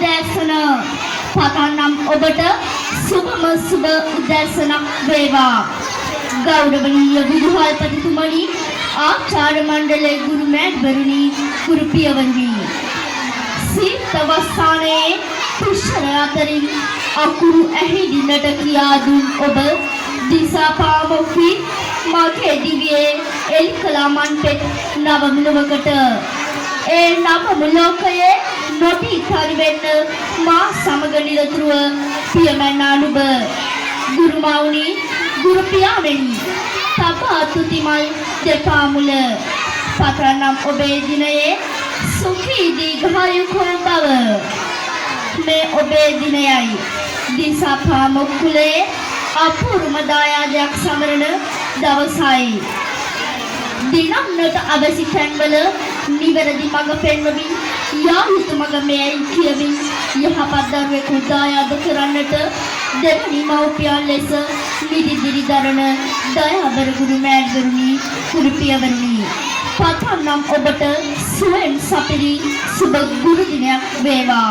උදෑසන පතන්නම් ඔබට සුබම සුබ උදෑසනක් වේවා. ගෞරවනීය විදුහල්පතිතුමනි, ආචාර්ය මණ්ඩලයේ ගුරු මෑණිවරුනි, ගුරු පියවරුනි, සීතවස්සානයේ පුෂ්කර අතරින් අකුරු ඇහිදින්නට කියා දුන් ඔබ දිසාපාමොක්කි මගේ දිවියේ එල්කලා මන්පෙත් නවම ලොවකට ඒ නවම ලෝකයේ නොටි වෙන්න මා සමග නිරතුරුව පියමැන්නා නුඹ ගුරු මවුනි, ගුරු පියාණෙනි, තබා තුතිමල් දෙපා මුල පතන්නම් ඔබේ දිනයේ සුඛී දීඝායුකෝ බව. මේ ඔබේ දිනයයි දිසාපාමොක්කුලේ අපූර්ව දායාදයක් සමරන දවසයි. දිනන්නට අවසි තැන්වල නිවැරදි මඟ පෙන්වමින් යා යුතු මඟ මෙයයි කියමින් යහපත් දරුවෙකු දායාද කරන්නට දෙවනි මව්පියන් ලෙස නිදිදිරි දරන දයාබර ගුරු මෑණිවරුනි, ගුරු පියවරුනි, පතන්නම් ඔබට සුවෙන් සපිරි සුබ ගුරු දිනයක් වේවා.